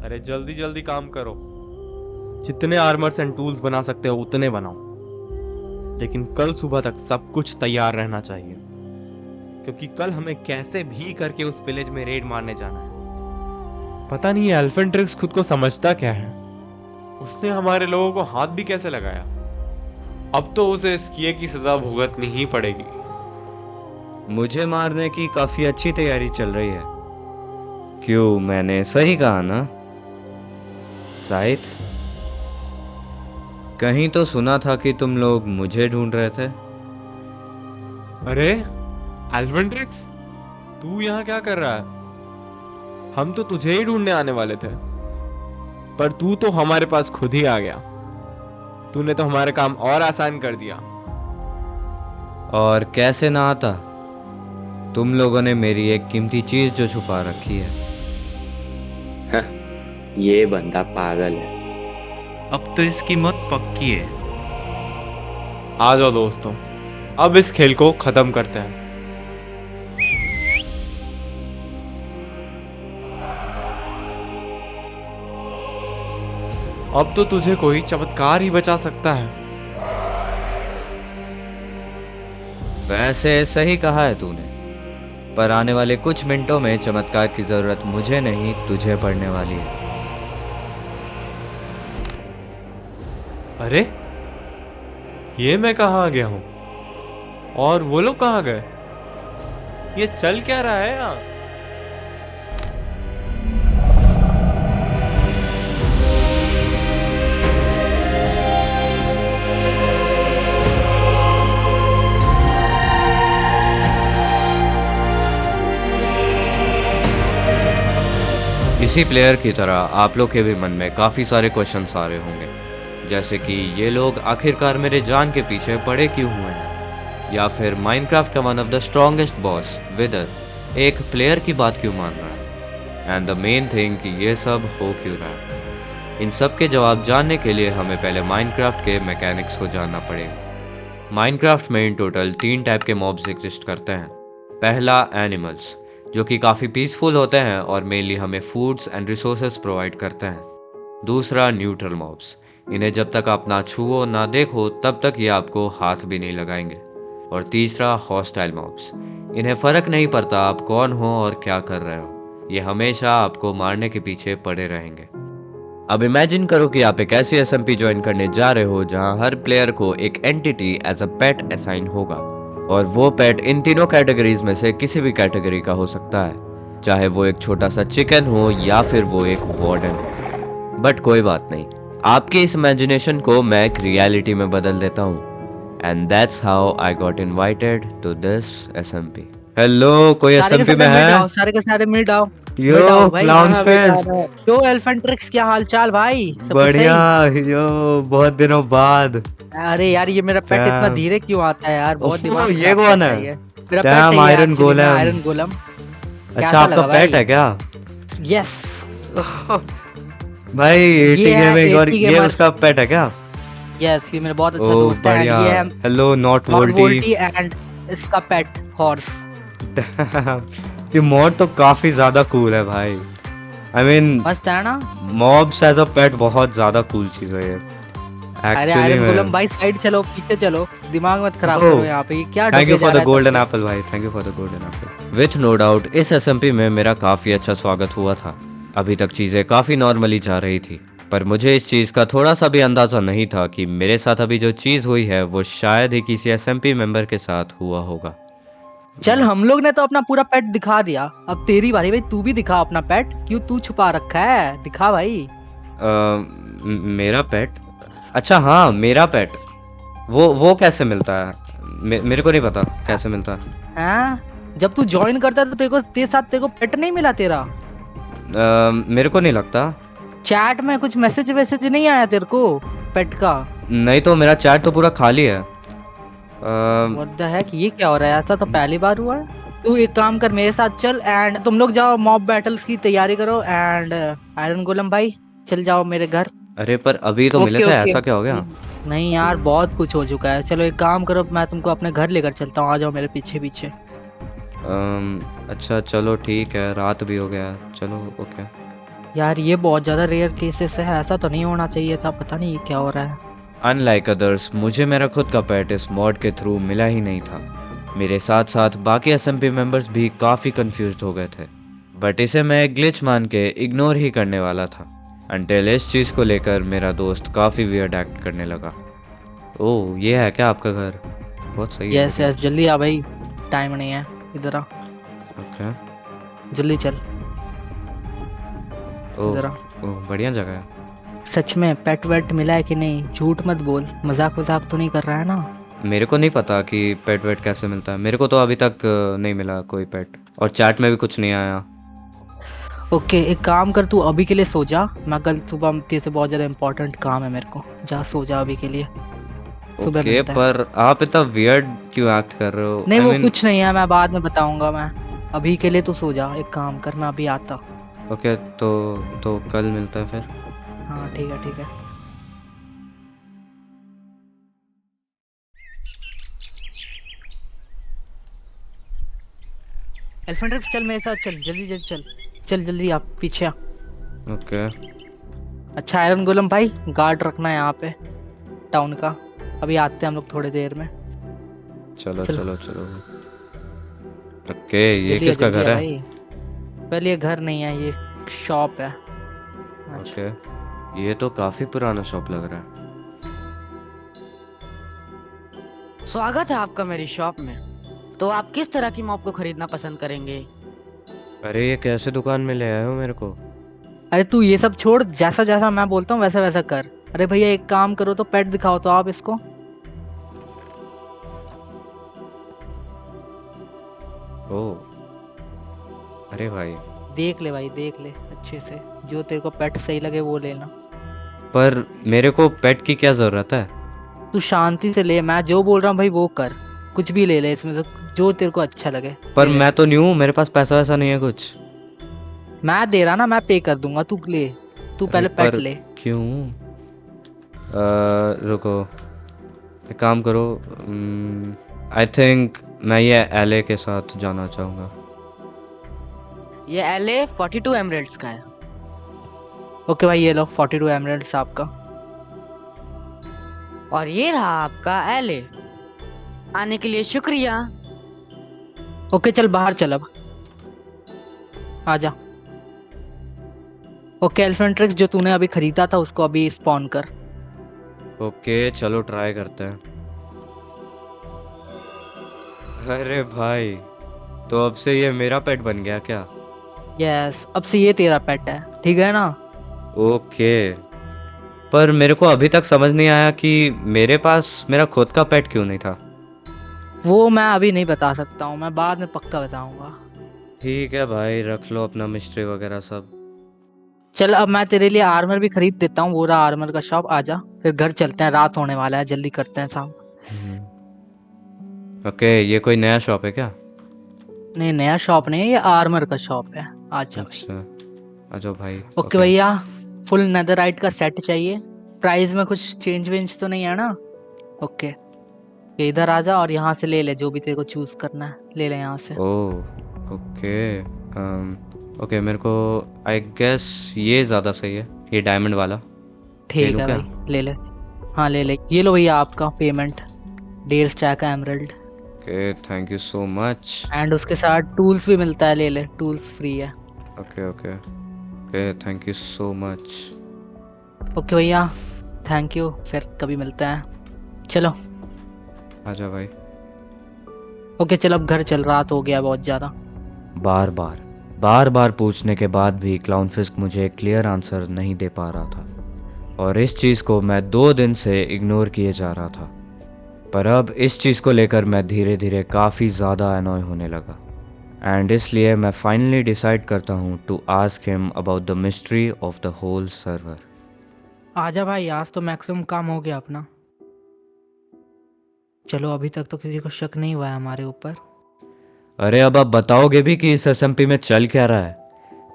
अरे जल्दी जल्दी काम करो। जितने आर्मर्स एंड टूल्स बना सकते हो उतने बनाओ, लेकिन कल सुबह तक सब कुछ तैयार रहना चाहिए, क्योंकि कल हमें कैसे भी करके उस विलेज में रेड मारने जाना है। पता नहीं ये एल्फेंट्रिक्स खुद को समझता क्या है। उसने हमारे लोगों को हाथ भी कैसे लगाया। अब तो उसे इस किए की सजा भुगतनी ही पड़ेगी। मुझे मारने की काफी अच्छी तैयारी चल रही है। क्यों, मैंने सही कहा ना साइथ? कहीं तो सुना था कि तुम लोग मुझे ढूंढ रहे थे। अरे एल्फेंट्रिक्स, तू यहाँ क्या कर रहा है? हम तो तुझे ही ढूंढने आने वाले थे, पर तू तो हमारे पास खुद ही आ गया। तूने तो हमारे काम और आसान कर दिया। और कैसे ना आता? तुम लोगों ने मेरी एक कीमती चीज जो छुपा रखी है। ये बंदा पागल है। अब तो इसकी मौत पक्की है। आ जाओ दोस्तों, अब इस खेल को खत्म करते हैं। अब तो तुझे कोई चमत्कार ही बचा सकता है। वैसे सही कहा है तूने, पर आने वाले कुछ मिनटों में चमत्कार की जरूरत मुझे नहीं तुझे पड़ने वाली है। अरे ये मैं कहाँ आ गया हूँ, और वो लोग कहाँ गए? ये चल क्या रहा है यहाँ? इसी प्लेयर की तरह आप लोग के भी मन में काफ़ी सारे क्वेश्चंस आ रहे होंगे, जैसे कि ये लोग आखिरकार मेरे जान के पीछे पड़े क्यों हुए हैं, या फिर माइनक्राफ्ट का one of the strongest boss Wither एक प्लेयर की बात क्यों मान रहा है, एंड द मेन थिंग कि ये सब हो क्यों रहा है। इन सब के जवाब जानने के लिए हमें पहले माइनक्राफ्ट के मैकेनिक्स को जानना पड़ेगा। माइनक्राफ्ट में इन टोटल 3 टाइप के मॉब्स एग्जिस्ट करते हैं। पहला एनिमल्स, जो कि काफ़ी पीसफुल होते हैं और मेनली हमें फूड्स एंड रिसोर्सेज प्रोवाइड करते हैं। दूसरा न्यूट्रल मॉब्स, इन्हें जब तक आप ना छुओ ना देखो तब तक ये आपको हाथ भी नहीं लगाएंगे। और तीसरा हॉस्टाइल मॉब्स, इन्हें फ़र्क नहीं पड़ता आप कौन हो और क्या कर रहे हो, ये हमेशा आपको मारने के पीछे पड़े रहेंगे। अब इमेजिन करो कि आप एक ऐसी एसएमपी ज्वाइन करने जा रहे हो जहां हर प्लेयर को एक entity as a pet assign होगा, और वो पेट इन तीनों कैटेगरीज में से किसी भी कैटेगरी का हो सकता है, चाहे वो एक छोटा सा चिकन हो या फिर वो एक वार्डन हो। बट कोई बात नहीं, आपकी इस इमेजिनेशन को मैं एक रियलिटी में बदल देता हूँ, and that's how I got invited to this SMP. Hello, कोई एसएमपी में है? सारे के सारे मिड आओ। यो मिड आओ भाई। क्लाउन हाँ, फेस, तो एल्फेंट्रिक्स क्या हाल चाल भाई? सब कुछ बढ़िया। सही? यो बहुत दिनों बाद। अरे यार ये मेरा पेट इतना Damn. धीरे क्यों आता है यार? बहुत ओहो, दिमाग ये खराब कौन करता है? ये। मेरा Damn, पेट है ये Iron actually, मैं Golem. आयरन गोलम। अच्छा, कैसा आपका लगा पेट भाई? है क्या? यस। भाई ये 80 है गेमिंग, और 80 ये गेमर। उसका पेट है क्या? यस, ये मेरा बहुत अच्छा ओ दोस्त है। बढ़िया। ये है hello not not VoLTE. VoLTE and इसका पेट हॉर्स। ये मॉड तो काफी ज्यादा कूल है भाई। आई मीन मस्त है ना? मॉब्स एज अ पेट बहुत ज्यादा कूल चीज है ये अरे एक्चुअली आयरन गोलम में। भाई साइड चलो, पीछे चलो, दिमाग मत खराब Oh, करो यहाँ पे। ये क्या थैंक यू ढके जा फॉर रहा द है तब गोल्डन से? एप्पल भाई, thank you for the golden apple. With no doubt इस एसएमपी में मेरा काफ़ी अच्छा स्वागत हुआ था। अभी तक चीज़ें काफ़ी नॉर्मली जा रही थी, पर मुझे इस चीज़ का थोड़ा सा भी अंदाज़ा नहीं था कि मेरे साथ अभी जो चीज़ हुई है वो शायद ही किसी एसएमपी मेंबर के साथ हुआ होगा। चल हम लोग ने तो अपना पूरा पेट दिखा दिया, अब तेरी बारी भाई। तू भी दिखा अपना पेट। क्यों तू छुपा रखा है? दिखा भाई। मेरा पेट? अच्छा हाँ, मेरा पेट। वो कैसे मिलता है? मेरे को नहीं पता कैसे मिलता है। हाँ, जब तू ज्वाइन करता तो तेरे को पेट नहीं मिला तेरा? मेरे को नहीं लगता। चैट में कुछ मैसेज वैसेज नहीं आया तेरे को पेट का? नहीं तो मेरा चैट तो पूरा खाली है। व्हाट द हेक, ये क्या हो रहा है? ऐसा तो पहली बार हुआ है। तू एक काम कर, मेरे साथ चल एंड तुम लोग जाओ मॉब बैटल्स की तैयारी करो। एंड आयरन गोलम भाई चल जाओ मेरे घर। अरे पर अभी तो मिले ओके थे, ओके। ऐसा क्या हो गया? नहीं यार, बहुत कुछ हो चुका है। चलो एक काम करो, मैं तुमको अपने घर लेकर चलता हूँ, आ जाओ मेरे पीछे पीछे। अच्छा चलो ठीक है, रात भी हो गया, चलो ओके। यार ये बहुत ज्यादा रेयर केसेस है, ऐसा तो नहीं होना चाहिए था, पता नहीं ये क्या हो रहा है। अनलाइक अदर्स, मुझे मेरा खुद का पेट इस मॉड के थ्रू मिला ही नहीं था। मेरे साथ साथ बाकी एसएमपी मेंबर्स भी काफ़ी कंफ्यूज्ड हो गए थे, बट इसे मैं ग्लिच मान के इग्नोर ही करने वाला था अनटिल इस चीज़ को लेकर मेरा दोस्त काफ़ी वियर्ड एक्ट करने लगा। ओह, ये है क्या आपका घर? बहुत सही है। यस यस, जल्दी आ भाई, टाइम नहीं है, इधर आ, ओके। जल्दी चल, ओह इधर आ। ओह, बढ़िया जगह है। सच में पेट वेट मिला है कि नहीं? झूठ मत बोल, मजाक मजाक तो नहीं कर रहा है ना? मेरे को नहीं पता कि पेट वेट कैसे मिलता है, मेरे को तो अभी तक नहीं मिला कोई पेट, और चैट में भी कुछ नहीं आया। ओके, एक काम कर, तू अभी के लिए सो जा, मैं कल सुबह तेरे से बहुत ज्यादा इंपॉर्टेंट काम है मेरे को, जा सो जा अभी के लिए, सुबह ओके, मिलते हैं। पर आप इतना वियर्ड क्यों एक्ट कर रहे हो? नहीं I वो mean, कुछ नहीं है, मैं बाद में बताऊंगा, मैं अभी के लिए तू सो जा, एक काम कर, मैं अभी आता। ओके, तो कल मिलता है फिर। हाँ ठीक है ठीक है। एल्फेंड्रिक्स चल मेरे साथ, चल जल्दी जल्दी चल, चल जल्दी, आप पीछे आ। ओके। अच्छा आयरन गोलम भाई, गार्ड रखना है यहाँ पे टाउन का, अभी आते हैं हम लोग थोड़ी देर में। चलो चलो। चलो चलो। ओके, ये जल्दी आ किसका जल्दी घर आ है? भाई। पहले ये घर नहीं है, ये शॉप है। अच्छा। ओके, ये तो काफी पुराना शॉप लग रहा है। स्वागत है आपका मेरी शॉप में। तो आप किस तरह की मॉप को खरीदना पसंद करेंगे? अरे, ये कैसे दुकान में ले आए हो मेरे को? अरे तू ये सब छोड़, जैसा जैसा मैं बोलता हूँ वैसा वैसा कर। अरे भैया एक काम करो तो पेट दिखाओ तो आप इसको। ओह, अरे भाई, देख ले भाई, देख ले अच्छे से, जो तेरे को पेट सही लगे वो लेना। पर मेरे को पेट की क्या जरूरत है? तू शांति से ले, मैं जो बोल रहा हूँ भाई वो कर, कुछ भी ले ले इसमें से, जो तेरे को अच्छा लगे पर ले ले। मैं तो न्यू हूँ, मेरे पास पैसा वैसा नहीं है कुछ। मैं दे रहा ना, मैं पे कर दूंगा, तू ले, तू अरे पहले पेट पर ले। क्यों? रुको, एक काम करो, आई थिंक मैं ये एले के साथ जाना चाहूँगा। ये LA 42 एमरेल्ड्स का है। ओके भाई, ये लो 42 एमरल्ड्स आपका। और ये रहा आपका LA। आने के लिए शुक्रिया। ओके चल बाहर चल अब, आजा। ओके एल्फेंट्रिक्स, जो तूने अभी खरीदा था उसको अभी स्पॉन कर। ओके, चलो ट्राई करते हैं। अरे भाई, तो अब से ये मेरा पेट बन गया क्या? यस, अब से ये तेरा पेट है, ठीक है ना? ओके, पर मेरे को अभी तक समझ नहीं आया कि मेरे पास मेरा खुद का पेट क्यों नहीं था। वो मैं अभी नहीं बता सकता हूँ, मैं बाद में पक्का बताऊंगा। ठीक है भाई, रख लो अपना मिस्ट्री वगैरह सब। चल अब मैं तेरे लिए आर्मर भी खरीद देता हूँ, वो रहा आर्मर का शॉप, आजा फिर घर चलते हैं, रात होने वाला है, जल्दी करते हैं शाम। ओके, ये कोई नया शॉप है क्या? नहीं नया शॉप नहीं है, ये आर्मर का शॉप है, आजा भाई। अच्छा, आ जाओ भाई। ओके भैया, फुल नेदरराइट का सेट चाहिए, प्राइस में कुछ चेंज वेंज तो नहीं है ना? ओके, ये इधर आजा और यहाँ से ले ले, जो भी तेरे को चूज करना है ले ले यहाँ से। ओह, ओके। ओके, मेरे को आई गेस ये ज़्यादा सही है, ये डायमंड वाला। ठीक लूं है क्या? भाई, ले ले। हाँ ले ले, ये लो भैया आपका पेमेंट, 1.5 स्टैक का emerald, okay, thank you so much. And उसके साथ टूल्स भी मिलता है, ले ले, टूल्स फ्री है। Okay okay okay, thank you so much. Okay भैया, थैंक यू, फिर कभी मिलते हैं, चलो। आजा भाई। ओके चल अब घर चल, रात हो गया बहुत ज़्यादा। बार बार पूछने के बाद भी क्लाउन फिस्क मुझे एक क्लियर आंसर नहीं दे पा रहा था, और इस चीज़ को मैं 2 दिन से इग्नोर किए जा रहा था। पर अब इस चीज़ को लेकर मैं धीरे धीरे काफ़ी ज़्यादा अनॉय होने लगा, एंड इसलिए मैं फाइनली डिसाइड करता हूँ to ask him about the mystery of the whole server. आजा भाई, आज तो मैक्सिमम काम हो गया अपना। चलो अभी तक तो किसी को शक नहीं हुआ है हमारे ऊपर। अरे अब आप बताओगे भी कि इस एसएमपी में चल क्या रहा है?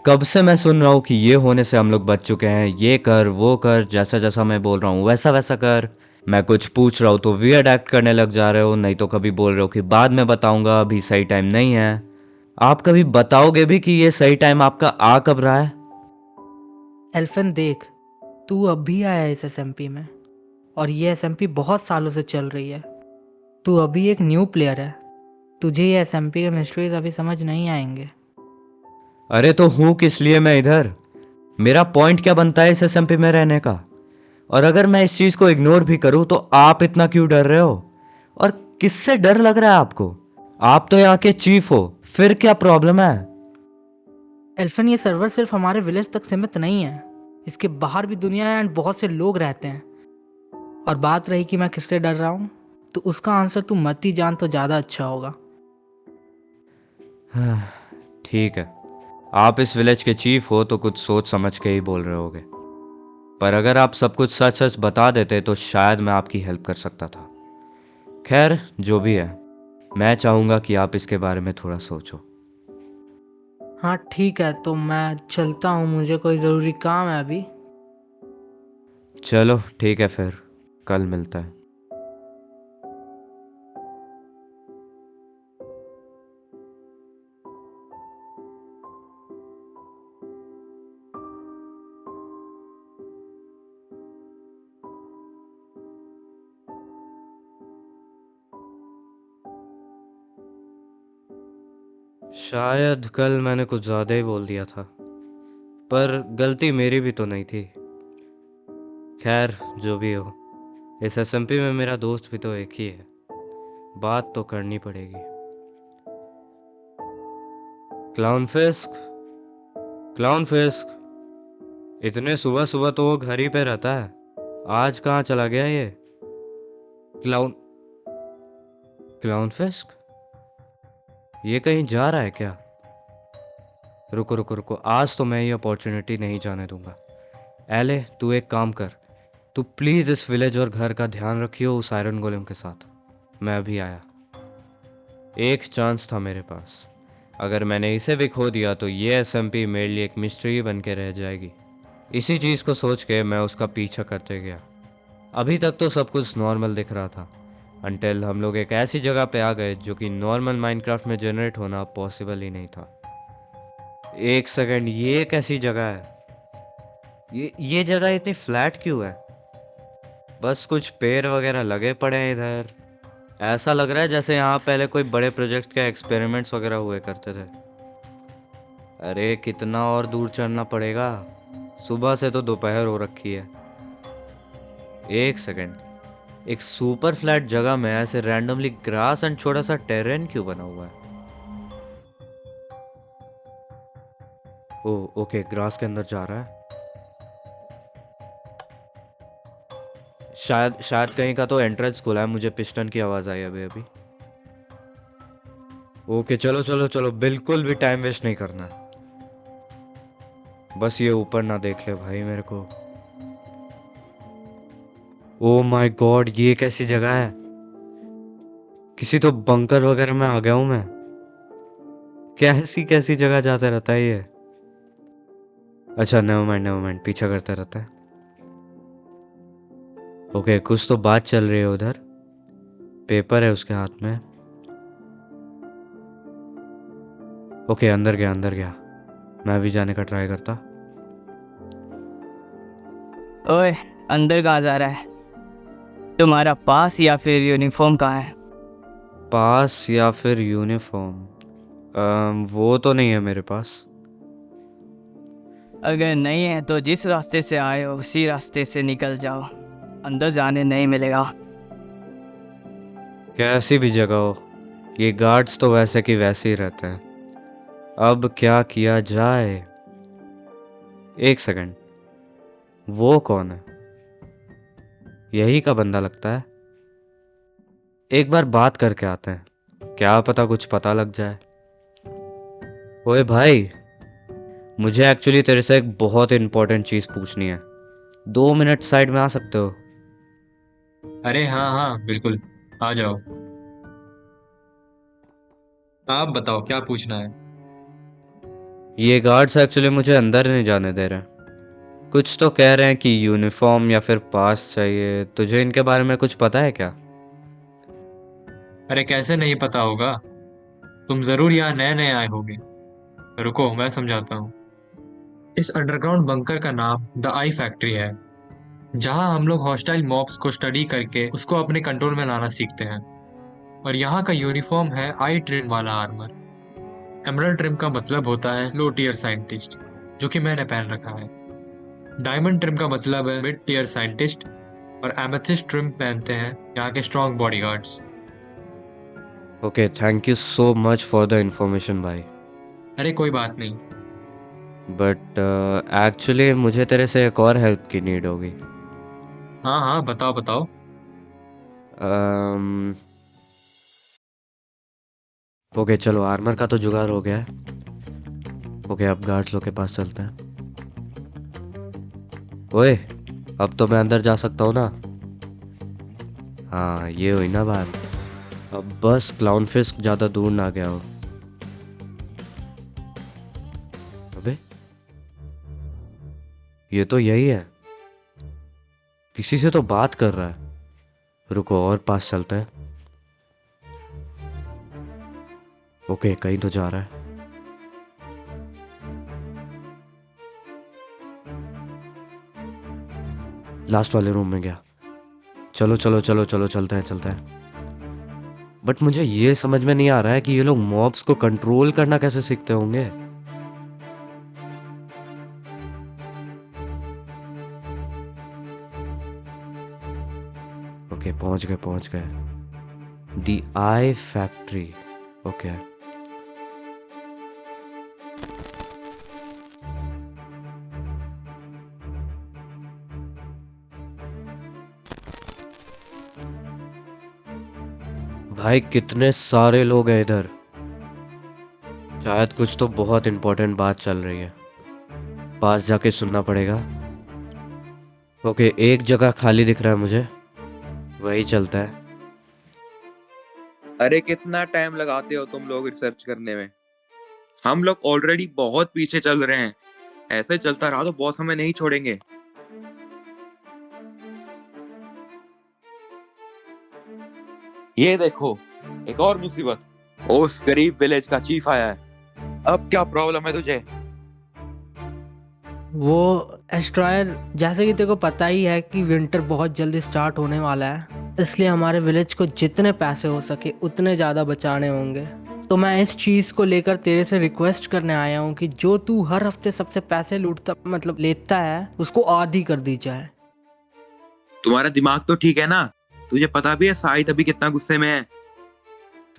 कब से मैं सुन रहा हूँ कि ये होने से हम लोग बच चुके हैं, ये कर वो कर, जैसा जैसा मैं बोल रहा हूँ वैसा वैसा कर। मैं कुछ पूछ रहा हूँ तो वियर्ड एक्ट करने लग जा रहे हो, नहीं तो कभी बोल रहे हो कि बाद में बताऊंगा, अभी सही टाइम नहीं है। आप कभी बताओगे भी कि ये सही टाइम आपका आ कब रहा है? एल्फिन देख, तू अब भी आया है इस एसएमपी में, और ये एसएमपी बहुत सालों से चल रही है। तू अभी एक न्यू प्लेयर है, तुझे ये एसएमपी के मिस्ट्रीज अभी समझ नहीं आएंगे। अरे तो हूँ किस लिए मैं इधर? मेरा पॉइंट क्या बनता है इस एसएमपी में रहने का? और अगर मैं इस चीज को इग्नोर भी करूं तो आप इतना क्यों डर रहे हो? और किससे डर लग रहा है आपको? आप तो यहाँ के चीफ हो, फिर क्या प्रॉब्लम है? एल्फिन, ये सर्वर सिर्फ हमारे विलेज तक सीमित नहीं है, इसके बाहर भी दुनिया है एंड बहुत से लोग रहते हैं। और बात रही कि मैं किससे डर रहा हूँ, तो उसका आंसर तू मत ही जान तो ज़्यादा अच्छा होगा। ठीक है, आप इस विलेज के चीफ हो तो कुछ सोच समझ के ही बोल रहे होगे, पर अगर आप सब कुछ सच सच बता देते तो शायद मैं आपकी हेल्प कर सकता था। खैर, जो भी है, मैं चाहूँगा कि आप इसके बारे में थोड़ा सोचो। हाँ ठीक है, तो मैं चलता हूँ, मुझे कोई ज़रूरी काम है अभी। चलो ठीक है, फिर कल मिलता है। शायद कल मैंने कुछ ज़्यादा ही बोल दिया था, पर गलती मेरी भी तो नहीं थी। खैर, जो भी हो, इस एसएमपी में मेरा दोस्त भी तो एक ही है, बात तो करनी पड़ेगी। क्लाउन फिस्क, क्लाउन फिस्क, इतने सुबह सुबह तो वो घर ही पे रहता है, आज कहाँ चला गया ये? क्लाउन क्लाउन फिस्क, ये कहीं जा रहा है क्या? रुको रुको रुको, आज तो मैं ये अपॉर्चुनिटी नहीं जाने दूंगा। एले, तू एक काम कर, तू प्लीज इस विलेज और घर का ध्यान रखियो उस आयरन गोलेम के साथ। मैं अभी आया। एक चांस था मेरे पास, अगर मैंने इसे भी खो दिया तो ये एसएमपी मेरे लिए एक मिस्ट्री बन के रह जाएगी। इसी चीज़ को सोच के मैं उसका पीछा करते गया। अभी तक तो सब कुछ नॉर्मल दिख रहा था, अनटिल हम लोग एक ऐसी जगह पे आ गए जो कि नॉर्मल माइनक्राफ्ट में जनरेट होना पॉसिबल ही नहीं था। एक सेकंड, ये कैसी जगह है? ये जगह इतनी फ्लैट क्यों है? बस कुछ पेड़ वगैरह लगे पड़े हैं इधर। ऐसा लग रहा है जैसे यहाँ पहले कोई बड़े प्रोजेक्ट के एक्सपेरिमेंट्स वगैरह हुए करते थे। अरे कितना और दूर चढ़ना पड़ेगा? सुबह से तो दोपहर हो रखी है। एक सेकंड, एक सुपर फ्लैट जगह में ऐसे रैंडमली ग्रास एंड छोटा सा टेरेन क्यों बना हुआ है? ओह ओके, ग्रास के अंदर जा रहा है। शायद शायद कहीं का तो एंट्रेंस खुला है, मुझे पिस्टन की आवाज आई अभी अभी। ओके, चलो चलो चलो, बिल्कुल भी टाइम वेस्ट नहीं करना है। बस ये ऊपर ना देख ले भाई मेरे को। ओ माय गॉड, ये कैसी जगह है? किसी तो बंकर वगैरह में आ गया हूं मैं। कैसी कैसी जगह जाता रहता है ये। अच्छा, नेवर माइंड, पीछा करता रहता है। ओके, कुछ तो बात चल रही है उधर। पेपर है उसके हाथ में। ओके, अंदर गया अंदर गया। मैं भी जाने का ट्राई करता। ओए, अंदर कहाँ जा रहा है? तुम्हारा पास या फिर यूनिफॉर्म कहाँ है? पास या फिर यूनिफॉर्म? वो तो नहीं है मेरे पास। अगर नहीं है तो जिस रास्ते से आए हो उसी रास्ते से निकल जाओ, अंदर जाने नहीं मिलेगा। कैसी भी जगह हो, ये गार्ड्स तो वैसे की वैसे ही रहते हैं। अब क्या किया जाए? एक सेकंड, वो कौन है? यही का बंदा लगता है। एक बार बात करके आते हैं, क्या पता कुछ पता लग जाए। ओए भाई, मुझे एक्चुअली तेरे से एक बहुत इंपॉर्टेंट चीज पूछनी है। 2 मिनट साइड में आ सकते हो? अरे हाँ हाँ बिल्कुल, आ जाओ। आप बताओ क्या पूछना है। ये गार्ड्स एक्चुअली मुझे अंदर नहीं जाने दे रहे। कुछ तो कह रहे हैं कि यूनिफॉर्म या फिर पास चाहिए। तुझे इनके बारे में कुछ पता है क्या? अरे कैसे नहीं पता होगा, तुम जरूर यहाँ नए नए आए होगे। रुको मैं समझाता हूँ। इस अंडरग्राउंड बंकर का नाम द आई फैक्ट्री है, जहां हम लोग हॉस्टाइल मॉब्स को स्टडी करके उसको अपने कंट्रोल में लाना सीखते हैं। और यहाँ का यूनिफॉर्म है आई ट्रिम वाला आर्मर। एमरल्ड ट्रिम का मतलब होता है लो टीयर साइंटिस्ट, जो कि मैंने पहन रखा है। डायमंड ट्रिम का मतलब है मिड टीयर साइंटिस्ट, और एमेथिस्ट ट्रिम पहनते हैं यहाँ के strong bodyguards. Okay, thank you so much for the information भाई। अरे कोई बात नहीं। बट एक्चुअली मुझे तेरे से एक और हेल्प की नीड होगी। हाँ हाँ, बताओ बताओ। ओके चलो, आर्मर का तो जुगाड़ हो गया है। ओके, अब गार्ड्स लोग के पास चलते हैं। ओए, अब तो मैं अंदर जा सकता हूँ ना? हाँ, ये हुई ना बात। अब बस क्लाउनफिश ज़्यादा दूर ना गया हो। अबे, ये तो यही है। किसी से तो बात कर रहा है। रुको, और पास चलते हैं। ओके, कहीं तो जा रहा है। लास्ट वाले रूम में गया। चलो चलो चलो चलो, चलते हैं चलते हैं। बट मुझे ये समझ में नहीं आ रहा है कि ये लोग मॉब्स को कंट्रोल करना कैसे सीखते होंगे। ओके, पहुंच गए पहुंच गए। दी आई फैक्ट्री। ओके, भाई कितने सारे लोग हैं इधर। शायद कुछ तो बहुत इंपॉर्टेंट बात चल रही है। पास जाके सुनना पड़ेगा। ओके, एक जगह खाली दिख रहा है मुझे, वही चलता है। अरे कितना टाइम लगाते हो तुम लोग रिसर्च करने में? हम लोग ऑलरेडी बहुत पीछे चल रहे हैं। ऐसे चलता रहा तो बॉस हमें नहीं छोड़ेंगे। ये देखो, एक और मुसीबत। उस गरीब विलेज का चीफ आया है। अब क्या प्रॉब्लम है तुझे? वो एस्ट्रॉयर, जैसे कि तेरे को पता ही है कि विंटर बहुत जल्दी स्टार्ट होने वाला है, इसलिए हमारे विलेज को जितने पैसे हो सके उतने ज़्यादा बचाने होंगे। तो मैं इस चीज़ को लेकर तेरे से रिक्वेस्ट करने आया हूँ कि जो तू हर हफ्ते सबसे पैसे लूटता मतलब लेता है, उसको आधी कर दी जाए। तुम्हारा दिमाग तो ठीक है ना? तुझे पता भी है शाहिद अभी कितना गुस्से में है।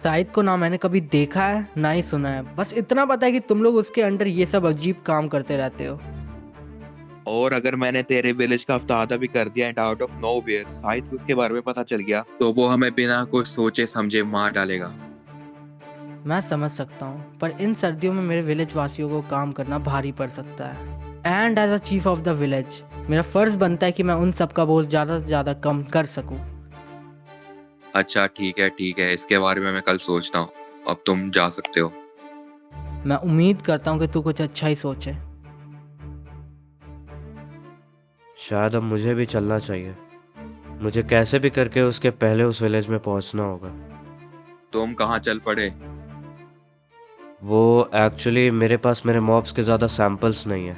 शाहिद को ना मैंने कभी देखा है ना ही सुना है, बस इतना पता है कि तुम लोग उसके अंडर ये सब अजीब काम करते रहते हो। और अगर मैंने तेरे विलेज का हफ्ता आधा भी कर दिया and out of nowhere Shahid को उसके बारे में पता चल गया, तो वो हमें बिना कुछ सोचे समझे मार डालेगा। मैं समझ सकता हूँ, पर इन सर्दियों में मेरे विलेज वासियों को काम करना भारी पड़ सकता है। And as a chief of the village मेरा फर्ज बनता है कि मैं उन सब का बोझ ज़्यादा से ज़्यादा कम कर सकूँ। अच्छा ठीक है, इसके बारे में मैं कल सोचता हूँ। अब तुम जा सकते हो। मैं उम्मीद करता हूँ कि तू कुछ अच्छा ही सोचे। शायद अब मुझे भी चलना चाहिए। मुझे कैसे भी करके उसके पहले उस विलेज में पहुंचना होगा। तुम कहाँ चल पड़े? वो एक्चुअली मेरे पास मेरे मॉब्स के ज़्यादा सैंपल्स नहीं है,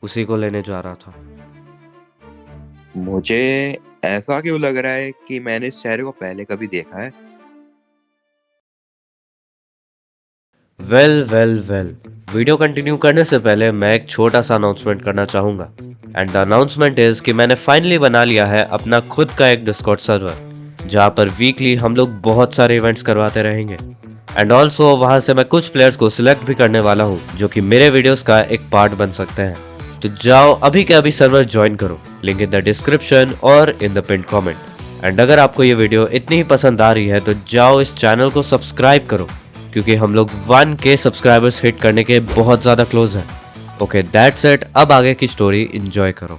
उसी को लेने जा रहा था। मुझे ऐसा क्यों लग रहा है कि मैंने इस चेहरे को पहले कभी देखा है। वेल, वीडियो कंटिन्यू करने से पहले मैं एक छोटा सा अनाउंसमेंट करना चाहूँगा। एंड द अनाउंसमेंट इज़ कि मैंने फाइनली बना लिया है अपना खुद का एक डिस्कॉर्ड सर्वर, जहाँ पर वीकली हम लोग बहुत सारे इवेंट्स करवाते रहेंगे। एंड ऑल्सो वहाँ से मैं कुछ प्लेयर्स को सिलेक्ट भी करने वाला हूँ, जो कि मेरे वीडियोस का एक पार्ट बन सकते हैं। तो जाओ अभी के अभी सर्वर ज्वाइन करो, लिंक इन द डिस्क्रिप्शन और in the pin comment. And अगर आपको ये वीडियो इतनी ही पसंद आ रही है तो जाओ इस चैनल को सब्सक्राइब करो, क्योंकि हम लोग 1K सब्सक्राइबर्स हिट करने के बहुत ज़्यादा क्लोज हैं। ओके दैट्स इट, अब आगे की स्टोरी एंजॉय करो।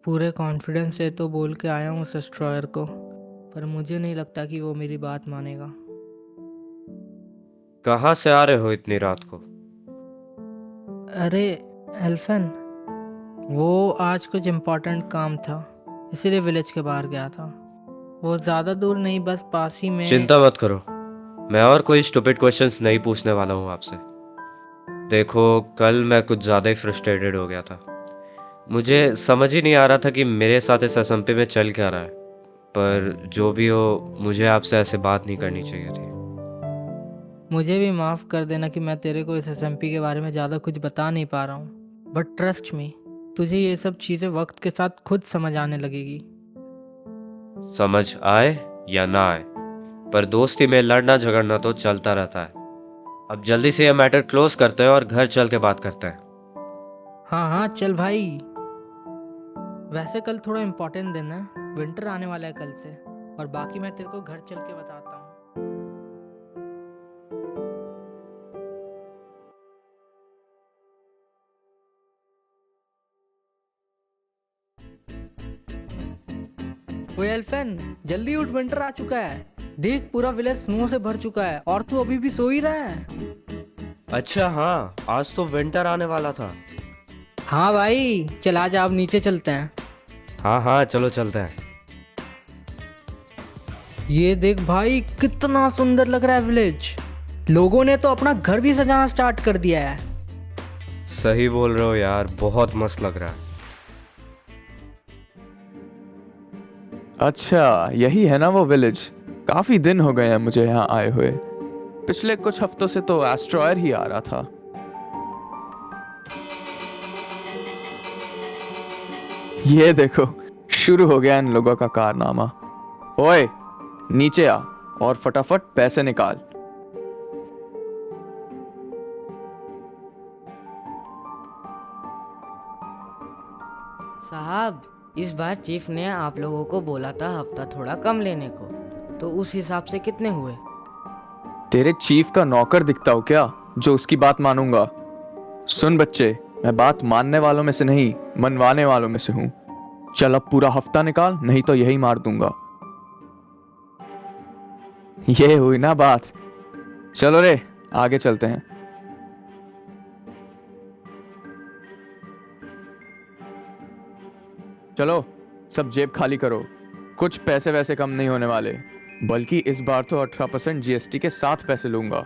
पूरे कॉन्फिडेंस से तो बोल के आया हूँ उस एस्ट्रॉयर को, पर मुझे नहीं लगता कि वो मेरी बात मानेगा। कहाँ से आ रहे हो इतनी रात को? अरे एल्फन, वो आज कुछ इम्पोर्टेंट काम था, इसीलिए विलेज के बाहर गया था। वो ज़्यादा दूर नहीं, बस पास ही में। चिंता मत करो, मैं और कोई स्टूपिड क्वेश्चंस नहीं पूछने वाला हूँ आपसे। देखो, कल मैं कुछ ज़्यादा ही फ्रस्ट्रेटेड हो गया था। मुझे समझ ही नहीं आ रहा था कि मेरे साथ इस एसएमपी में चल क्या रहा है। पर जो भी हो, मुझे आपसे ऐसे बात नहीं करनी चाहिए थी। मुझे भी माफ़ कर देना कि मैं तेरे को इस एसएमपी के बारे में ज़्यादा कुछ बता नहीं पा रहा हूँ, बट ट्रस्ट मी, तुझे ये सब चीज़ें वक्त के साथ खुद समझ आने लगेगी। समझ आए या ना आए, पर दोस्ती में लड़ना झगड़ना तो चलता रहता है। अब जल्दी से ये मैटर क्लोज करते हैं और घर चल के बात करते हैं। हाँ हाँ चल भाई। वैसे कल थोड़ा इम्पोर्टेंट दिन है, विंटर आने वाला है कल से, और बाकी मैं तेरे को घर चल के बताता हूँ। ओए एल्फन, जल्दी उठ, विंटर आ चुका है। देख पूरा विलेज स्नो से भर चुका है और तू अभी भी सो ही रहा है। अच्छा हाँ, आज तो विंटर आने वाला था। हाँ भाई, चल आज आप नीचे चलते हैं। हाँ हाँ, चलो चलते हैं। ये देख भाई, कितना सुंदर लग रहा है विलेज। लोगों ने तो अपना घर भी सजाना स्टार्ट कर दिया है। सही बोल रहे हो यार, बहुत मस्त लग रहा है। अच्छा, यही है ना वो विलेज। काफी दिन हो गए हैं मुझे यहाँ आए हुए। पिछले कुछ हफ्तों से तो एस्ट्रॉयर ही आ रहा था। ये देखो, शुरू हो गया इन लोगों का कारनामा। ओए, नीचे आ और फटाफट पैसे निकाल। साहब, इस बार चीफ ने आप लोगों को बोला था हफ्ता थोड़ा कम लेने को, तो उस हिसाब से कितने हुए? तेरे चीफ का नौकर दिखता हूँ क्या जो उसकी बात मानूंगा? सुन बच्चे, मैं बात मानने वालों में से नहीं, मनवाने वालों में से हूँ। चल अब पूरा हफ्ता निकाल, नहीं तो यही मार दूंगा। ये हुई ना बात। चलो रे, आगे चलते हैं। चलो सब जेब खाली करो। कुछ पैसे वैसे कम नहीं होने वाले, बल्कि इस बार तो 18% जीएसटी के साथ पैसे लूंगा।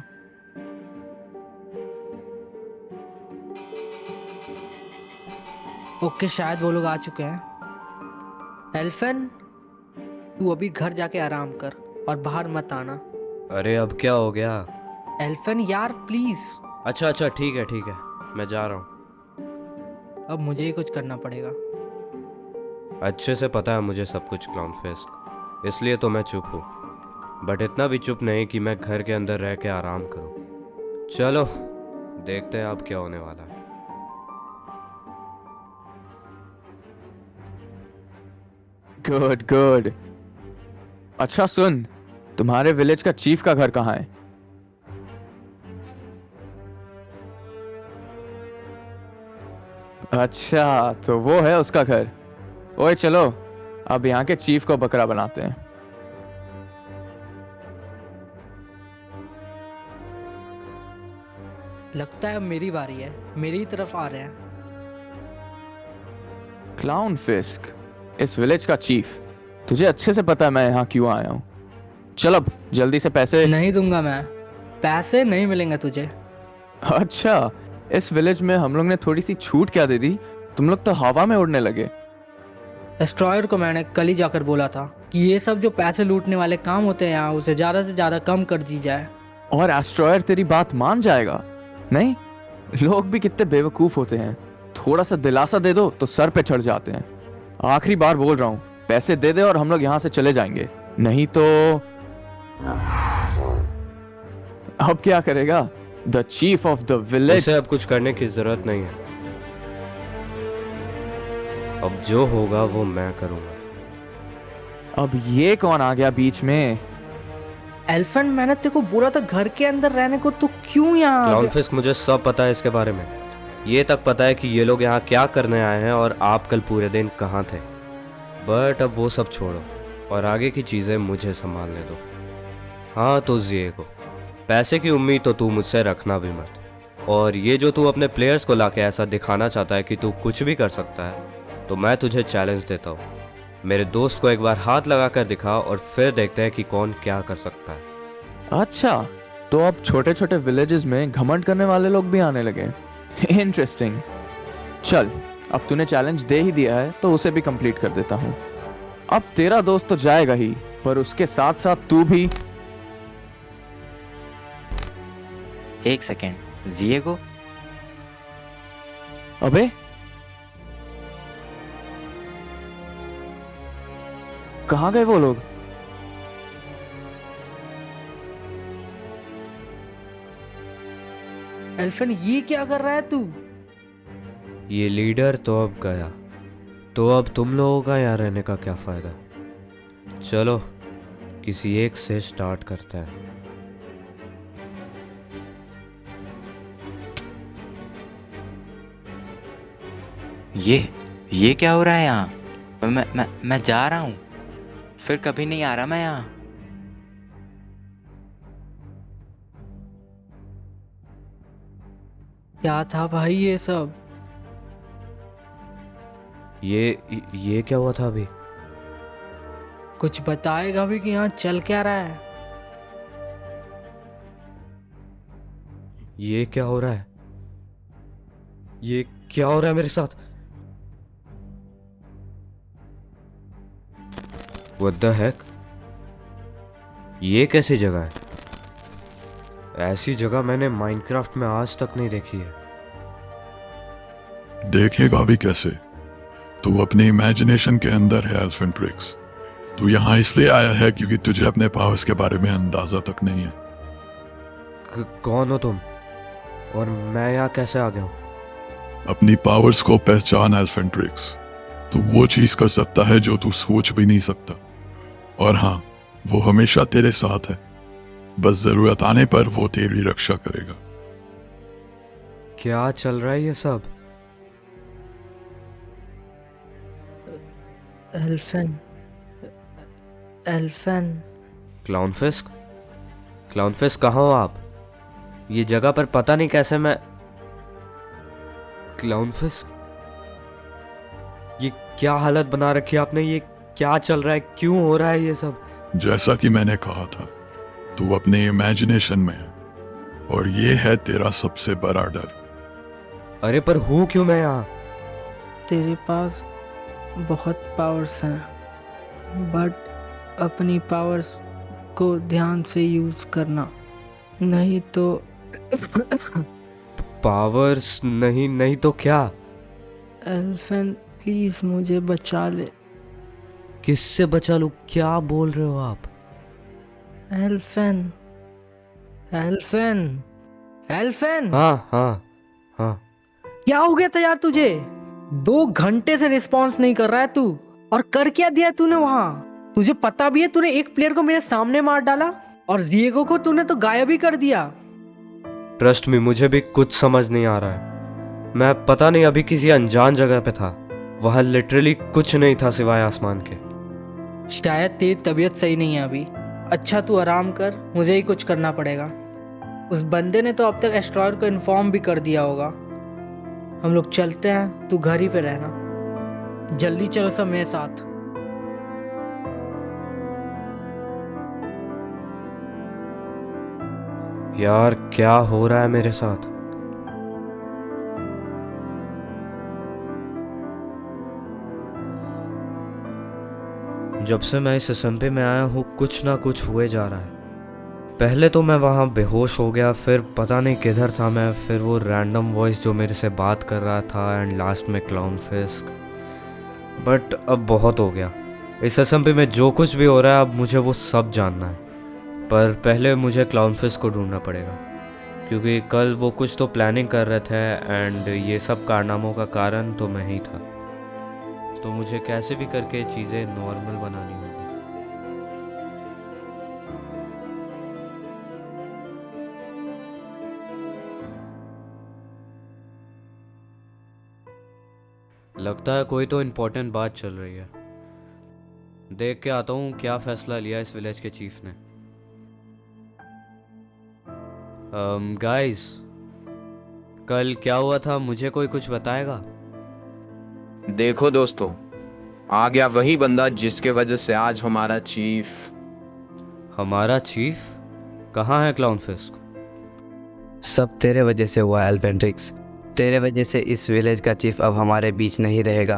ओके, शायद वो लोग आ चुके हैं। एल्फन, तू अभी घर जाके आराम कर और बाहर मत आना। अरे अब क्या हो गया? एल्फन यार प्लीज। अच्छा अच्छा, ठीक है ठीक है, मैं जा रहा हूँ। अब मुझे ही कुछ करना पड़ेगा। अच्छे से पता है मुझे सब कुछ, क्लाउन फिस्क, इसलिए तो मैं चुप हूँ। बट इतना भी चुप नहीं कि मैं घर के अंदर रह के आराम करूँ। चलो देखते हैं अब क्या होने वाला है। Good good. अच्छा सुन, तुम्हारे विलेज का चीफ का घर कहाँ है? अच्छा, तो वो है उसका घर। ओए चलो, अब यहाँ के चीफ को बकरा बनाते हैं। लगता है अब मेरी बारी है, मेरी ही तरफ आ रहे हैं। क्लाउन फिस्क, इस विलेज का चीफ। तुझे अच्छे से पता है मैं यहाँ क्यों आया हूँ। चल अब जल्दी से पैसे। नहीं दूंगा मैं, पैसे नहीं मिलेंगे तुझे। अच्छा, इस विलेज में हम लोग ने थोड़ी सी छूट क्या दे दी? तुम लोग तो हवा में उड़ने लगे। एस्ट्रॉयर को मैंने कल ही जाकर बोला था कि ये सब जो पैसे लूटने वाले काम होते हैं यहाँ, उसे ज़्यादा से ज़्यादा कम कर दी जाए। और एस्ट्रॉयर तेरी बात मान जाएगा? नहीं, लोग भी कितने बेवकूफ होते हैं। थोड़ा सा दिलासा दे दो तो सर पे चढ़ जाते हैं। आखिरी बार बोल रहा हूँ, पैसे दे दे और हम लोग यहाँ से चले जाएंगे, नहीं तो अब क्या करेगा? The chief of the village. इसे अब कुछ करने की जरूरत नहीं है। अब जो होगा वो मैं करूंगा। अब ये कौन आ गया बीच में? एल्फन, मैंने तेरे को बोला था घर के अंदर रहने को, तो क्यों यहाँ आ क्लाउन गया? फिस्क, मुझे सब पता है इसके बारे में। ये तक पता है कि ये लोग यहाँ क्या करने आए हैं और आप कल पूरे दिन कहाँ थे। बट अब वो सब छोड़ो और आगे की चीज़ें मुझे संभालने दो। हाँ तो जिएगो, पैसे की उम्मीद तो तू मुझसे रखना भी मत। और ये जो तू अपने प्लेयर्स को लाके ऐसा दिखाना चाहता है कि तू कुछ भी कर सकता है, तो मैं तुझे चैलेंज देता हूँ। मेरे दोस्त को एक बार हाथ लगा कर दिखा और फिर देखते हैं कि कौन क्या कर सकता है। अच्छा, तो अब छोटे छोटे विलेजेस में घमंड करने वाले लोग भी आने लगे। इंटरेस्टिंग। चल, अब तूने चैलेंज दे ही दिया है तो उसे भी कंप्लीट कर देता हूँ। अब तेरा दोस्त तो जाएगा ही, पर उसके साथ साथ तू भी। एक सेकेंड, जिएगो। अबे कहाँ गए वो लोग? एल्फन, ये क्या कर रहा है तू? ये लीडर तो अब गया, तो अब तुम लोगों का यहाँ रहने का क्या फ़ायदा। चलो किसी एक से स्टार्ट करते हैं। ये क्या हो रहा है यहाँ? मैं जा रहा हूँ, फिर कभी नहीं आ रहा मैं यहाँ। क्या था भाई ये सब? ये क्या हुआ था अभी? कुछ बताएगा भी कि यहाँ चल क्या रहा है? ये क्या हो रहा है? ये क्या हो रहा है मेरे साथ? What the heck? ये कैसी जगह है? ऐसी जगह मैंने माइनक्राफ्ट में आज तक नहीं देखी है। देखेगा भी कैसे? तू अपनी इमेजिनेशन के अंदर है एल्फन ट्रिक्स। तू यहाँ इसलिए आया है क्योंकि तुझे अपने पावर्स के बारे में अंदाजा तक नहीं है। कौन हो तुम और मैं यहाँ कैसे आ गया हूँ? अपनी पावर्स को पहचान एल्फन ट्रिक्स। तू वो चीज कर सकता है जो तू सोच भी नहीं सकता, और हाँ, वो हमेशा तेरे साथ है। बस जरूरत आने पर वो तेरी रक्षा करेगा। क्या चल रहा है ये सब? एल्फन, एल्फन। क्लाउनफिस्क? क्लाउनफिस्क कहाँ हो आप? ये जगह पर पता नहीं कैसे मैं। क्लाउनफिस्क, ये क्या हालत बना रखी है आपने? ये क्या चल रहा है? क्यों हो रहा है ये सब? जैसा कि मैंने कहा था, तू अपने इमेजिनेशन में है, और ये है तेरा सबसे बड़ा डर। अरे पर हूँ क्यों मैं यहाँ? तेरे पास बहुत पावर्स हैं, बट अपनी पावर्स को ध्यान से यूज करना, नहीं तो। पावर्स नहीं तो क्या? एल्फन प्लीज मुझे बचा ले। किससे बचा लूं? क्या बोल रहे हो आप? एल्फन, एल्फन, एल्फन। हाँ। क्या हो गया था यार तुझे? 2 घंटे से रिस्पॉन्स नहीं कर रहा है तू। और कर क्या दिया तूने वहां? तुझे पता भी है तूने एक प्लेयर को मेरे सामने मार डाला, और जिएगो को तूने तो गायब ही कर दिया। ट्रस्ट मी, मुझे भी कुछ समझ नहीं आ रहा है। मैं पता नहीं अभी किसी अनजान जगह पे था। वहां लिटरली कुछ नहीं था सिवाय आसमान के। शायद तेरी तबीयत सही नहीं है अभी। अच्छा तू आराम कर, मुझे ही कुछ करना पड़ेगा। उस बंदे ने तो अब तक एस्ट्रॉयड को इन्फॉर्म भी कर दिया होगा। हम लोग चलते हैं, तू घर ही पे रहना। जल्दी चलो सब मेरे साथ। यार क्या हो रहा है मेरे साथ? जब से मैं इस SMP में आया हूँ कुछ ना कुछ हुए जा रहा है। पहले तो मैं वहाँ बेहोश हो गया, फिर पता नहीं किधर था मैं, फिर वो रैंडम वॉइस जो मेरे से बात कर रहा था, एंड लास्ट में क्लाउनफिस्क। बट अब बहुत हो गया। इस SMP में जो कुछ भी हो रहा है अब मुझे वो सब जानना है। पर पहले मुझे क्लाउनफिस्क को ढूंढना पड़ेगा, क्योंकि कल वो कुछ तो प्लानिंग कर रहे थे, एंड ये सब कारनामों का कारण तो मैं ही था। तो मुझे कैसे भी करके चीज़ें नॉर्मल बनानी होगी। लगता है कोई तो इम्पोर्टेंट बात चल रही है। देख के आता हूँ क्या फैसला लिया इस विलेज के चीफ ने। गाइस, कल क्या हुआ था? मुझे कोई कुछ बताएगा? देखो दोस्तों, आ गया वही बंदा जिसके वजह से आज हमारा चीफ। हमारा चीफ कहाँ है क्लाउनफिस्क? सब तेरे वजह से हुआ एल्फेंड्रिक्स। तेरे वजह से इस विलेज का चीफ अब हमारे बीच नहीं रहेगा।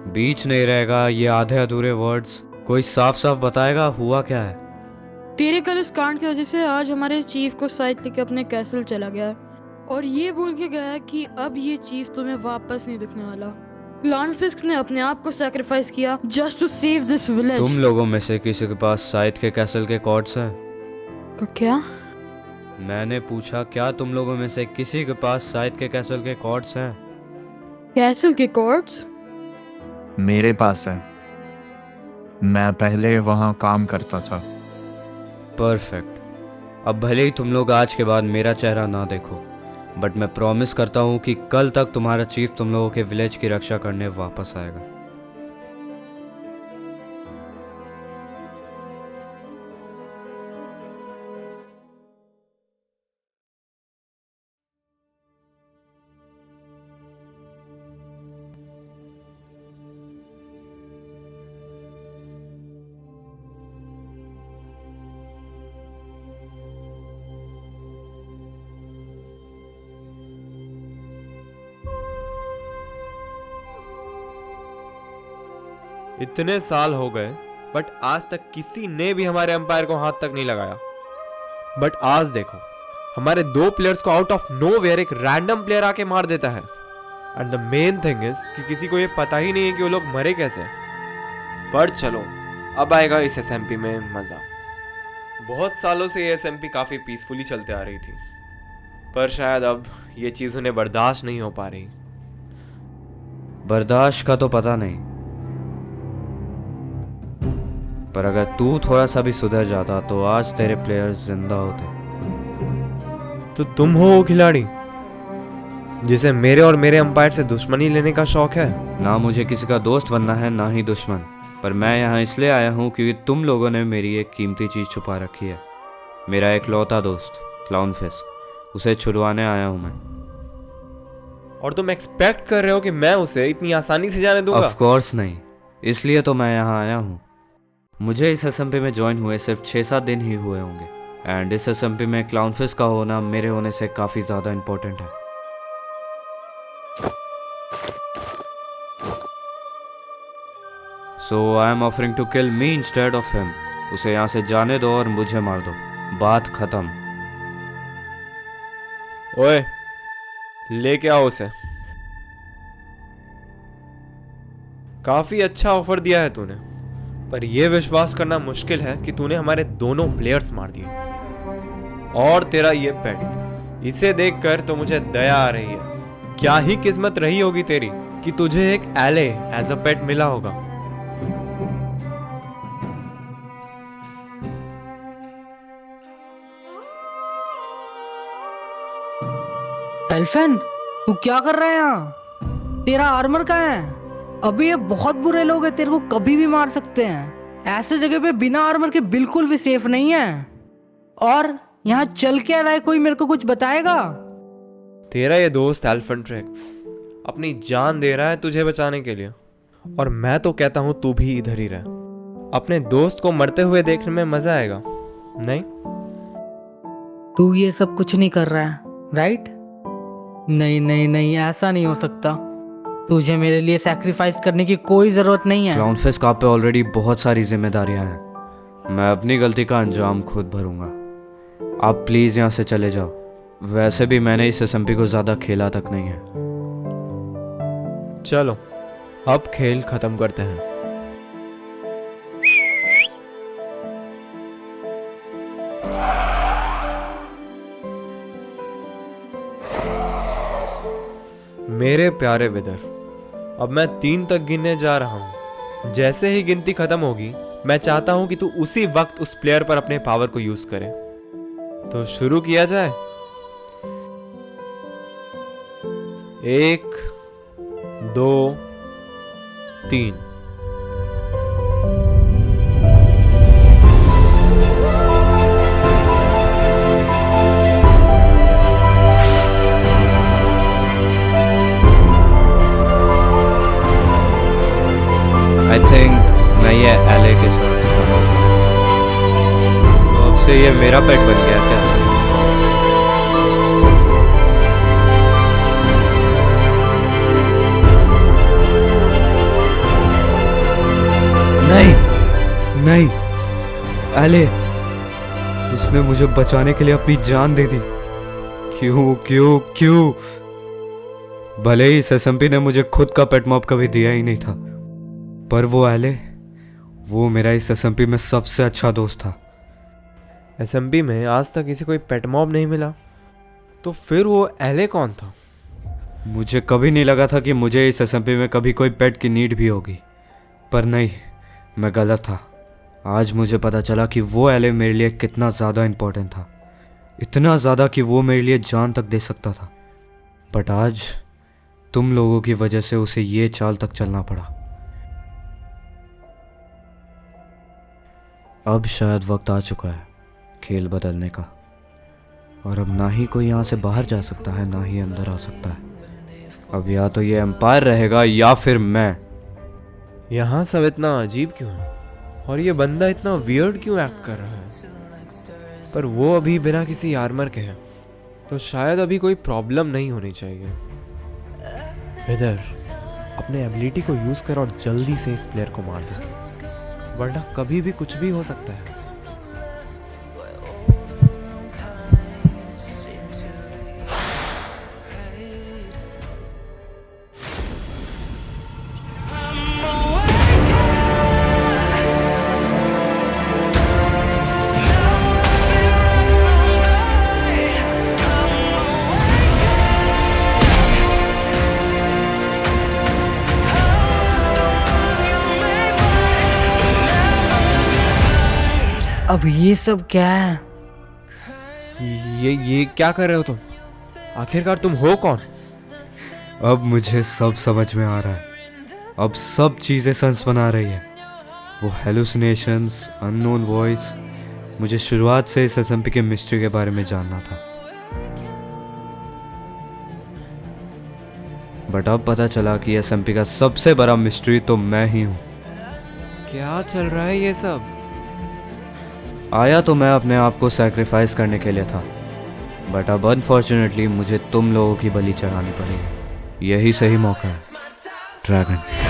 बीच नहीं रहेगा, ये आधे अधूरे वर्ड्स। कोई साफ साफ बताएगा हुआ क्या है? तेरे कल इस कांड की वजह से आज हमारे चीफ को साइड लेके अपने कैसल चला गया और ये बोल के गया कि अब ये चीफ तुम्हें वापस नहीं दिखने वाला। क्लाउनफिस्क ने अपने आप को सैक्रिफाइस किया just to save this village. तुम लोगों में से किसी के पास साइड के कैसल के कॉर्ड्स हैं? क्या? मैंने पूछा क्या तुम लोगों में से किसी के पास साइड के कैसल के कॉर्ड्स हैं? कैसल के कॉर्ड्स? मेरे पास है, मैं पहले वहाँ काम करता था। परफेक्ट। अब भले ही तुम लोग आज के बाद मेरा चेहरा ना देखो, बट मैं प्रॉमिस करता हूँ कि कल तक तुम्हारा चीफ तुम लोगों के विलेज की रक्षा करने वापस आएगा। इतने साल हो गए बट आज तक किसी ने भी हमारे एम्पायर को हाथ तक नहीं लगाया। बट आज देखो, हमारे 2 प्लेयर्स को आउट ऑफ नोवेयर एक रैंडम प्लेयर आके मार देता है। And the main thing is कि किसी को ये पता ही नहीं है कि वो लोग मरे कैसे। पर चलो, अब आएगा इस एसएमपी में मजा। बहुत सालों से ये एसएमपी काफी पीसफुली चलते आ रही थी, पर शायद अब ये चीज उन्हें बर्दाश्त नहीं हो पा रही। बर्दाश्त का तो पता नहीं, पर अगर तू थोड़ा सा भी सुधर जाता तो आज तेरे प्लेयर्स जिंदा होते। तो तुम हो वो खिलाड़ी जिसे मेरे और मेरे अंपायर से दुश्मनी लेने का शौक है? ना मुझे किसी का दोस्त बनना है, ना ही दुश्मन। पर मैं यहाँ इसलिए आया हूँ क्योंकि तुम लोगों ने मेरी एक कीमती चीज छुपा रखी है। मेरा एक लौता दोस्त क्लाउनफिस्क, उसे छुड़वाने आया हूँ मैं। और तुम एक्सपेक्ट कर रहे हो कि मैं उसे इतनी आसानी से जाने दूंगा? ऑफ कोर्स नहीं, इसलिए तो मैं यहाँ आया हूँ। मुझे इस एसएमपी में ज्वाइन हुए सिर्फ 6-7 दिन ही हुए होंगे, एंड इस एसएमपी में क्लाउनफिस्क का होना मेरे होने से काफ़ी ज़्यादा इम्पोर्टेंट है। So I am offering to kill me instead of him. उसे यहाँ से जाने दो और मुझे मार दो, बात खत्म। ओए, लेके आओ उसे। काफी अच्छा ऑफर दिया है तूने, पर यह विश्वास करना मुश्किल है कि तूने हमारे दोनों प्लेयर्स मार दिए। और तेरा ये पेट, इसे देखकर तो मुझे दया आ रही है। क्या ही किस्मत रही होगी तेरी कि तुझे एक एले एज अ पेट मिला होगा। एल्फन, तू क्या कर रहा है यहाँ? तेरा आर्मर कहाँ है? अभी ये बहुत बुरे लोग हैं, तेरे को कभी भी मार सकते हैं। ऐसे जगह पे बिना आर्मर के बिल्कुल भी सेफ नहीं है। और यहाँ चल क्या रहा है, कोई मेरे को कुछ बताएगा? तेरा ये दोस्त एल्फेंड्रिक्स अपनी जान दे रहा है तुझे बचाने के लिए, और मैं तो कहता हूँ तू भी इधर ही रह। अपने दोस्त को मरते हुए देखने में मजा आएगा, नहीं? तू ये सब कुछ नहीं कर रहा है, राइट? नहीं नहीं नहीं, ऐसा नहीं हो सकता। तुझे मेरे लिए सैक्रिफाइस करने की कोई जरूरत नहीं है। क्लाउनफिस्क आप पे ऑलरेडी बहुत सारी जिम्मेदारियां हैं। मैं अपनी गलती का अंजाम खुद भरूंगा। आप प्लीज यहाँ से चले जाओ। वैसे भी मैंने इस एसएमपी को ज्यादा खेला तक नहीं है। चलो, अब खेल खत्म करते हैं। मेरे प्यारे विदर, अब मैं 3 तक गिनने जा रहा हूं। जैसे ही गिनती खत्म होगी, मैं चाहता हूं कि तू उसी वक्त उस प्लेयर पर अपने पावर को यूज करे। तो शुरू किया जाए। 1, 2, 3। आई थिंक मैं ये एले के साथ तो अब से ये मेरा पेट बन गया क्या? एले, उसने मुझे बचाने के लिए अपनी जान दे दी। क्यों क्यों क्यों? भले ही इस एसएमपी ने मुझे खुद का पेट मॉब कभी दिया ही नहीं था, पर वो एले, वो मेरा इस एसएमपी में सबसे अच्छा दोस्त था। एसएमपी में आज तक किसी कोई पेट मॉब नहीं मिला, तो फिर वो एले कौन था? मुझे कभी नहीं लगा था कि मुझे इस एसएमपी में कभी कोई पेट की नीड भी होगी, पर नहीं, मैं गलत था। आज मुझे पता चला कि वो एले मेरे लिए कितना ज़्यादा इम्पोर्टेंट था, इतना ज़्यादा कि वो मेरे लिए जान तक दे सकता था। बट आज तुम लोगों की वजह से उसे ये चाल तक चलना पड़ा। अब शायद वक्त आ चुका है खेल बदलने का, और अब ना ही कोई यहाँ से बाहर जा सकता है, ना ही अंदर आ सकता है। अब या तो ये एम्पायर रहेगा या फिर मैं। यहाँ सब इतना अजीब क्यों है, और ये बंदा इतना वियर्ड क्यों एक्ट कर रहा है? पर वो अभी बिना किसी आर्मर के है, तो शायद अभी कोई प्रॉब्लम नहीं होनी चाहिए। इधर अपने एबिलिटी को यूज कर और जल्दी से इस प्लेयर को मार दे, वरना कभी भी कुछ भी हो सकता है। अब ये सब क्या है? ये क्या कर रहे हो तुम? आखिरकार तुम हो कौन? अब मुझे सब समझ में आ रहा है। अब सब चीज़ें सेंस बना रही है। वो हेलुसिनेशंस, अननोन वॉइस, मुझे शुरुआत से इस एसएमपी के मिस्ट्री के बारे में जानना था, बट अब पता चला कि एसएमपी का सबसे बड़ा मिस्ट्री तो मैं ही हूँ। क्या चल रहा है ये सब? आया तो मैं अपने आप को सैक्रिफाइस करने के लिए था, बट अब अनफॉर्चुनेटली मुझे तुम लोगों की बलि चढ़ानी पड़ेगी। यही सही मौका है, ड्रैगन।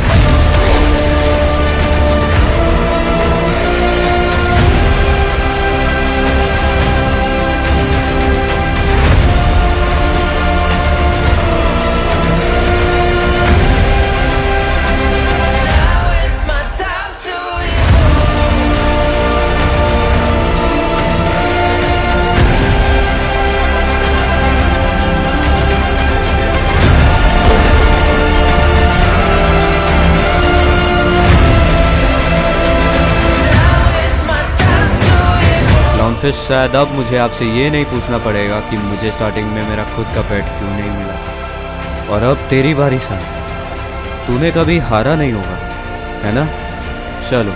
फिर शायद अब मुझे आपसे ये नहीं पूछना पड़ेगा कि मुझे स्टार्टिंग में मेरा खुद का पेट क्यों नहीं मिला। और अब तेरी बारी सा, तूने कभी हारा नहीं होगा, है ना? चलो,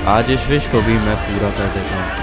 आज इस विश को भी मैं पूरा कर देता हूँ।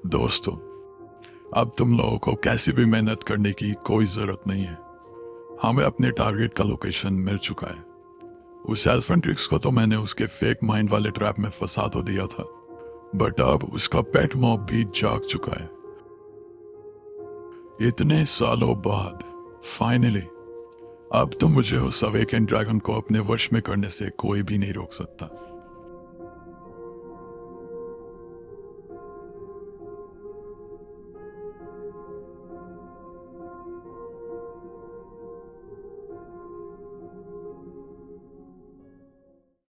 दोस्तों, अब तुम लोगों को कैसी भी मेहनत करने की कोई जरूरत नहीं है। हमें अपने टारगेट का लोकेशन मिल चुका है। उस एल्फेंट्रिक्स को तो मैंने उसके फेक माइंड वाले ट्रैप में फंसा तो दिया था, बट अब उसका पेट मॉब भी जाग चुका है। इतने सालों बाद फाइनली अब तो मुझे उस अवेकन ड्रैगन को अपने वश में करने से कोई भी नहीं रोक सकता।